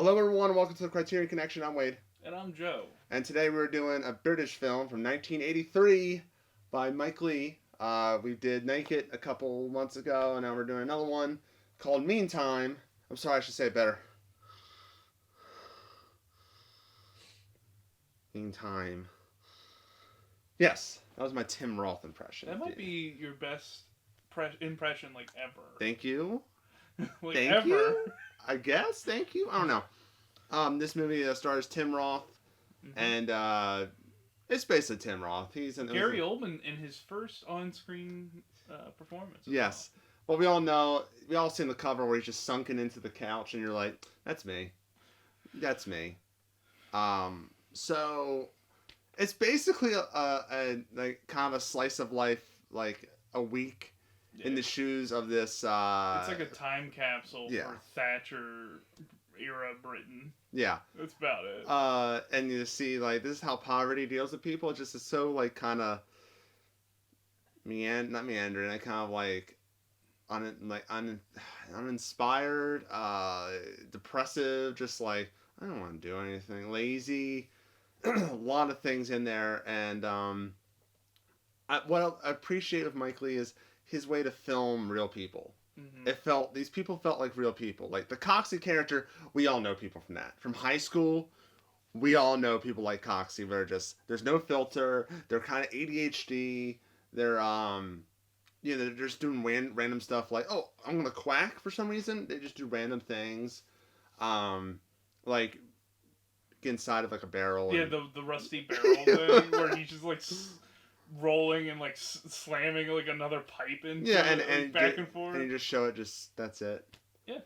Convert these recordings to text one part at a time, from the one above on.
Hello, everyone, and welcome to the Criterion Connection. I'm Wade. And I'm Joe. And today we're doing a British film from 1983 by Mike Leigh. We did Naked a couple months ago, and now we're doing another one called Meantime. I'm sorry, I should say it better. Meantime. Yes, that was my Tim Roth impression. That might be your best impression, ever. Thank you. Thank ever. You? I guess. Thank you. I don't know. This movie stars Tim Roth, and it's basically Tim Roth. Gary Oldman in his first on-screen performance. Yes. Well, we all seen the cover where he's just sunken into the couch, and you're like, that's me. That's me. So it's basically a like kind of a slice of life, like a week in the shoes of this. It's like a time capsule for Thatcher era Britain. Yeah, that's about it. And you see, like, this is how poverty deals with people. It's just it's so like kind of not meandering. I kind of like uninspired, depressive. Just like I don't want to do anything. Lazy. A lot of things in there, and what I appreciate of Mike Leigh is his way to film real people. These people felt like real people. Like the Coxie character, we all know people from that. From high school, we all know people like Coxie. They're just, there's no filter. They're kind of ADHD. They're they're just doing random stuff like, oh, I'm gonna quack for some reason. They just do random things, like get inside of like a barrel. Yeah, the rusty barrel thing where he's just like rolling and like slamming like another pipe into and back and forth. And you just show it. Just that's it. Yeah.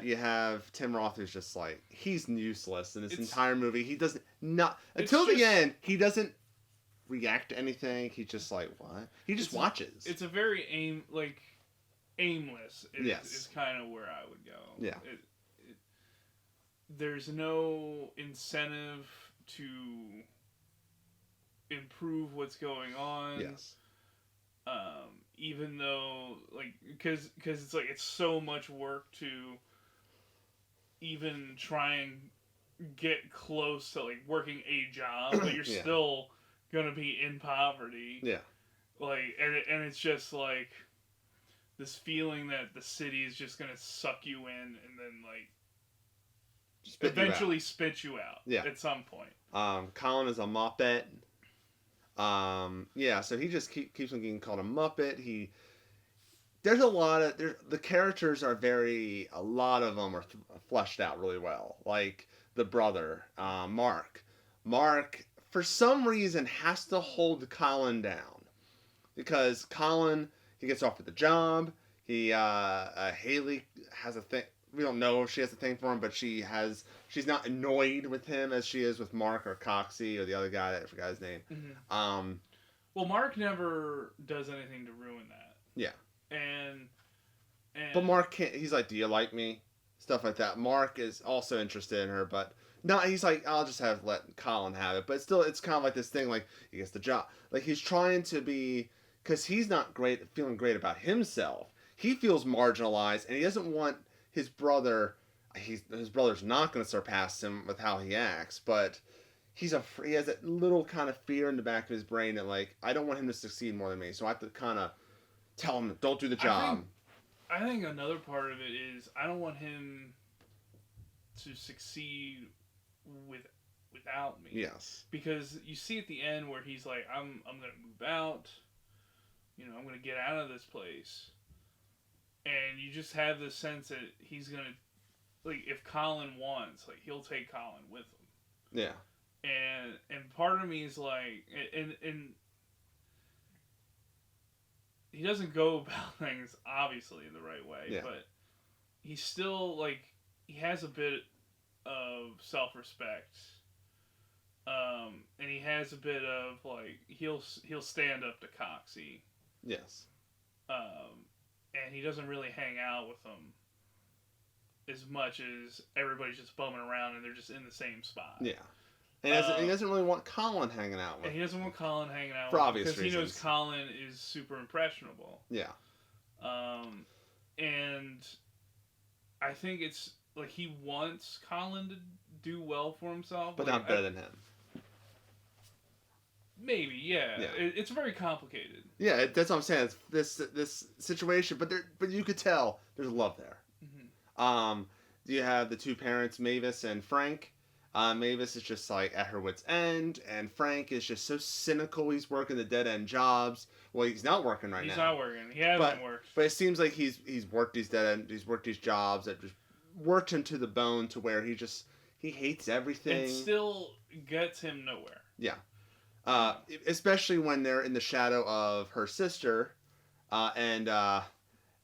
You have Tim Roth who's just like he's useless in this entire movie. He doesn't until the end. He doesn't react to anything. He's just like what? He just watches. It's a very aimless. Yes. Is kind of where I would go. Yeah. There's no incentive to improve what's going on. Yes. Even though, because it's like it's so much work to even try and get close to like working a job, but you're still gonna be in poverty. Yeah. And it's just like this feeling that the city is just gonna suck you in and then like eventually spit you out. Yeah. At some point. Colin is a Muppet. So he just keeps on getting called a Muppet. There's a lot of the characters are a lot of them are fleshed out really well. Like the brother, Mark. Mark, for some reason, has to hold Colin down because Colin, he gets offered the job. Haley has a thing. We don't know if she has a thing for him, but she's not annoyed with him as she is with Mark or Coxie or the other guy that I forgot his name. Mm-hmm. Well, Mark never does anything to ruin that. Yeah. And but Mark can't. He's like, "Do you like me?" Stuff like that. Mark is also interested in her, but no, he's like, "I'll just let Colin have it." But still, it's kind of like this thing. Like he gets the job. Like he's trying to be, because he's not feeling great about himself. He feels marginalized, and he doesn't want his brother. His brother's not going to surpass him with how he acts, but he has that little kind of fear in the back of his brain that like I don't want him to succeed more than me, so I have to kind of tell him don't do the job. I think another part of it is I don't want him to succeed without me. Yes. Because you see at the end where he's like, I'm going to move out. I'm going to get out of this place. And you just have the sense that he's going to, like, if Colin wants, like, he'll take Colin with him. Yeah. And part of me is like, and he doesn't go about things, obviously, in the right way, but he's still, like, he has a bit of self-respect. And he has a bit of, like, he'll stand up to Coxie. Yes. And he doesn't really hang out with them as much as everybody's just bumming around and they're just in the same spot. Yeah. And he doesn't really want Colin hanging out with him. And he doesn't want Colin hanging out for with him obvious reasons. because he knows Colin is super impressionable. Yeah. And I think it's like he wants Colin to do well for himself, but like, not better than him. Maybe, yeah. Yeah. It's very complicated. Yeah, that's what I'm saying. It's this situation, but you could tell there's love there. Mm-hmm. You have the two parents, Mavis and Frank. Mavis is just like at her wit's end, and Frank is just so cynical. He's working the dead end jobs. Well, he's not working right now. He's not working. He hasn't worked. But it seems like he's worked these dead end. He's worked these jobs that just worked him to the bone to where he hates everything. It still gets him nowhere. Yeah. Especially when they're in the shadow of her sister, and the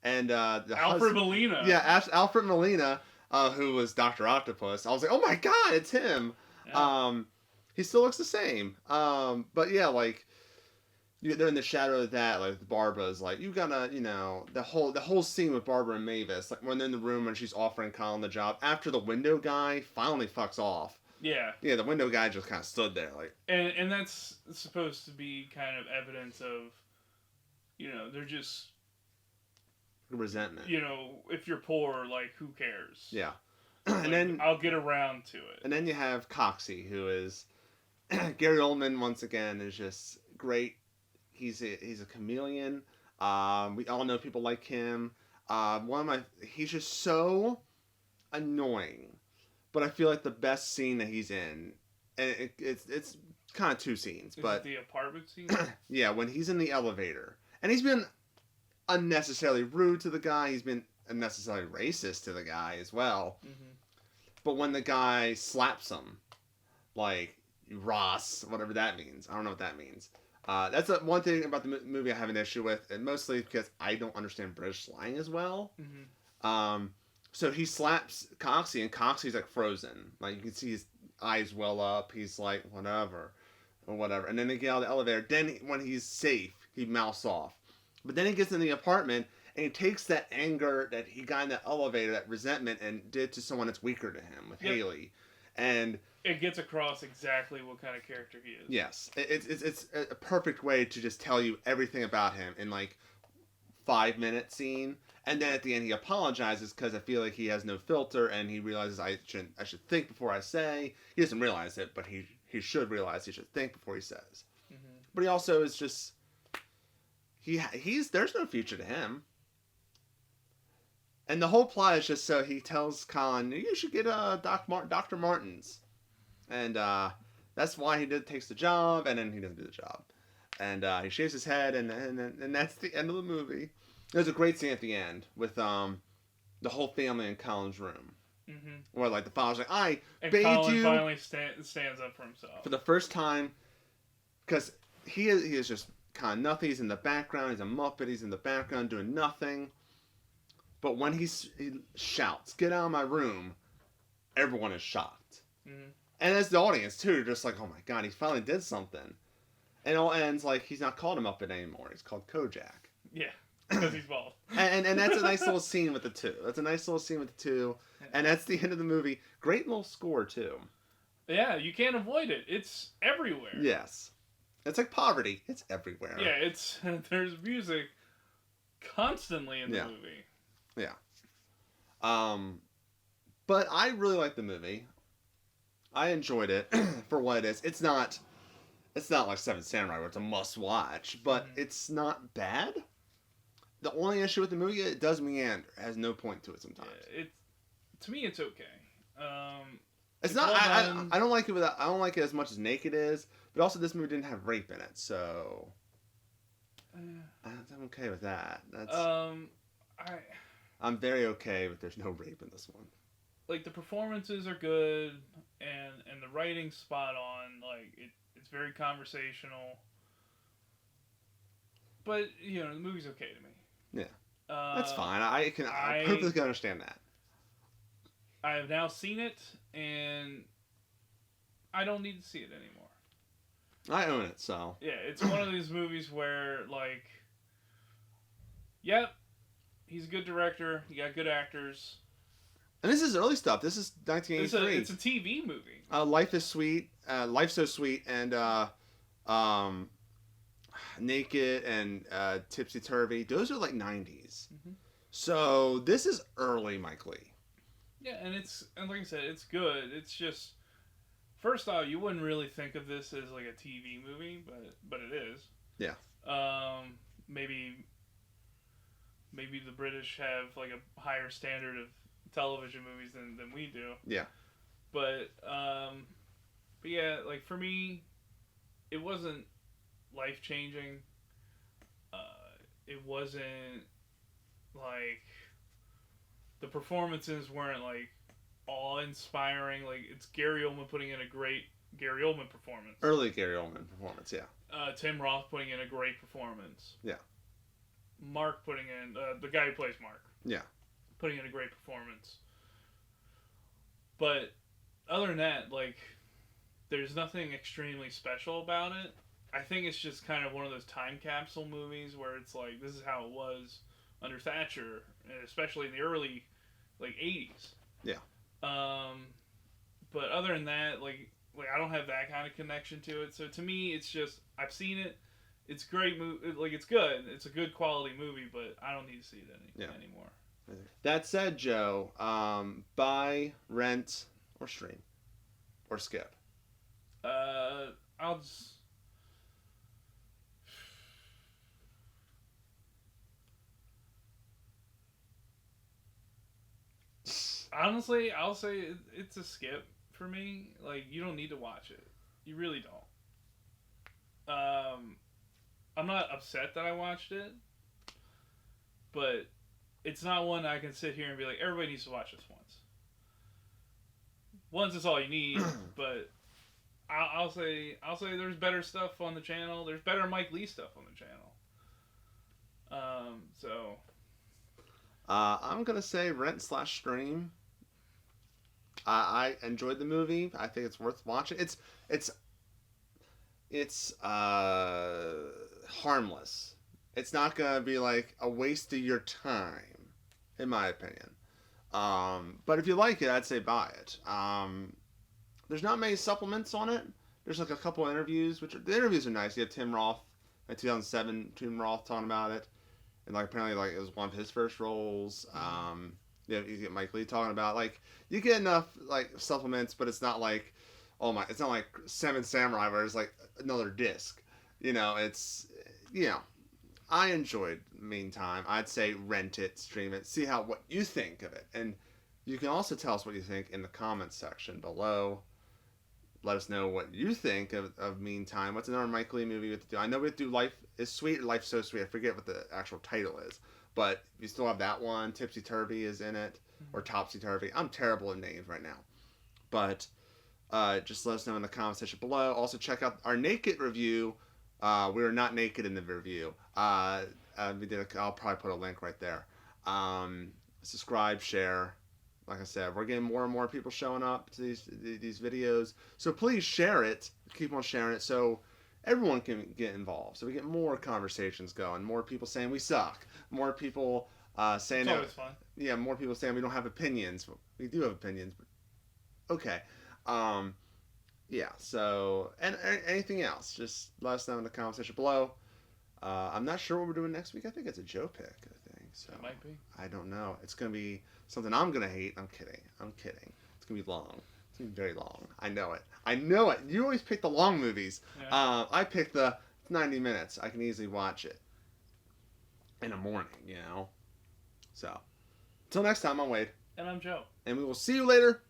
Alfred Molina. Yeah, Alfred Molina, who was Dr. Octopus. I was like, oh my god, it's him. Yeah. He still looks the same. But yeah, like they're in the shadow of that. Like Barbara's like, you gotta, the whole scene with Barbara and Mavis, like when they're in the room and she's offering Colin the job after the window guy finally fucks off. Yeah. Yeah, the window guy just kind of stood there like. And that's supposed to be kind of evidence of, they're just resentment. If you're poor, like, who cares? Yeah. Like, And then I'll get around to it. And then you have Coxie, who is Gary Oldman once again is just great. He's a chameleon. We all know people like him. He's just so annoying. But I feel like the best scene that he's in, and it's kind of two scenes, Is but it the apartment scene? yeah, when he's in the elevator, and he's been unnecessarily rude to the guy. He's been unnecessarily racist to the guy as well. Mm-hmm. But when the guy slaps him, like Ross, whatever that means, I don't know what that means. That's one thing about the movie I have an issue with, and mostly because I don't understand British slang as well. Mm-hmm. So he slaps Coxie, and Coxie's like frozen. Like you can see his eyes well up. He's like whatever. And then they get out of the elevator. Then when he's safe, he mouths off. But then he gets in the apartment and he takes that anger that he got in the elevator, that resentment, and did to someone that's weaker to him with Haley. And it gets across exactly what kind of character he is. Yes, it's a perfect way to just tell you everything about him in like 5-minute scene. And then at the end he apologizes because I feel like he has no filter and he realizes I should think before I say. He doesn't realize it, but he should realize he should think before he says. Mm-hmm. But he also is just there's no future to him. And the whole plot is just so he tells Colin, you should get Dr. Martin's. And that's why he takes the job, and then he doesn't do the job. And he shaves his head, and that's the end of the movie. There's a great scene at the end with the whole family in Colin's room. Mm-hmm. Where like the father's like, I and bathed Colin you. finally stands up for himself. For the first time, because he is just kind of nothing. He's in the background. He's a Muppet. He's in the background doing nothing. But when he shouts, get out of my room, everyone is shocked. Mm-hmm. And as the audience, too, you're just like, oh my god, he finally did something. And it all ends like he's not called a Muppet anymore. He's called Kojak. Yeah, because he's bald. and that's a nice little scene with the two. And that's the end of the movie. Great little score, too. Yeah, you can't avoid it. It's everywhere. Yes. It's like poverty. It's everywhere. Yeah, there's music constantly in the movie. Yeah. But I really like the movie. I enjoyed it for what it is. It's not like Seven Samurai where it's a must watch, but it's not bad. The only issue with the movie, it does meander. It has no point to it sometimes. Yeah, to me, it's okay. It's not. I don't like it. I don't like it as much as Naked is. But also, this movie didn't have rape in it, so I'm okay with that. I'm very okay with there's no rape in this one. Like the performances are good, and the writing's spot on. Like it's very conversational. But the movie's okay to me. Yeah, that's fine. I perfectly can understand that. I have now seen it, and I don't need to see it anymore. I own it, so. Yeah, it's one of these movies where, like, yep, he's a good director, you got good actors. And this is early stuff. This is 1983. It's a TV movie. Life is Sweet, Life's So Sweet, and Naked and Tipsy Turvy. Those are like 90s. Mm-hmm. So this is early Mike Lee. Yeah, and like I said, it's good. It's just first off, you wouldn't really think of this as like a TV movie, but it is. Yeah. Maybe the British have like a higher standard of television movies than we do. Yeah. But yeah, like for me, it wasn't life changing. It wasn't like the performances weren't like awe inspiring. Like it's Gary Oldman putting in a great Gary Oldman performance. Early Gary Oldman performance, yeah. Tim Roth putting in a great performance. Yeah. Mark putting in the guy who plays Mark. Yeah. Putting in a great performance. But other than that, like, there's nothing extremely special about it. I think it's just kind of one of those time capsule movies where it's like this is how it was under Thatcher, especially in the early like 80s. Yeah. But other than that, like I don't have that kind of connection to it. So to me, it's just I've seen it. It's great movie. Like it's good. It's a good quality movie, but I don't need to see it anymore. That said, Joe, buy, rent, or stream, or skip. I'll just. Honestly, I'll say it's a skip for me. Like you don't need to watch it. You really don't. I'm not upset that I watched it, but it's not one I can sit here and be like, everybody needs to watch this once. Once is all you need, but I'll say there's better stuff on the channel. There's better Mike Lee stuff on the channel. So. I'm gonna say rent/stream. I enjoyed the movie. I think it's worth watching. It's harmless. It's not gonna be like a waste of your time, in my opinion. But if you like it, I'd say buy it. There's not many supplements on it. There's like a couple interviews, the interviews are nice. You have Tim Roth, in 2007, Tim Roth talking about it, and like apparently like it was one of his first roles. You get Mike Lee talking about like you get enough like supplements, but it's not like it's not like Seven Samurai where it's like another disc. It's I enjoyed Meantime. I'd say rent it, stream it, see what you think of it, and you can also tell us what you think in the comments section below. Let us know what you think of Meantime. What's another Mike Lee movie we have to do? I know we have to do Life is Sweet or Life So Sweet. I forget what the actual title is. But you still have that one. Tipsy Turvy is in it. Or Topsy Turvy. I'm terrible at names right now. But just let us know in the comment section below. Also check out our naked review. We were not naked in the review. I'll probably put a link right there. Subscribe, share. Like I said, we're getting more and more people showing up to these videos. So please share it. Keep on sharing it so everyone can get involved. So we get more conversations going. More people saying we suck. More people saying it's always fun. Yeah, more people saying we don't have opinions. We do have opinions, but okay. Yeah, so and anything else, just let us know in the comment section below. I'm not sure what we're doing next week. I think it's a Joe pick, I think. So it might be. I don't know. It's going to be something I'm going to hate. I'm kidding. It's going to be long. It's going to be very long. I know it. You always pick the long movies. Yeah. I pick the 90 minutes. I can easily watch it in the morning, So, until next time, I'm Wade. And I'm Joe. And we will see you later.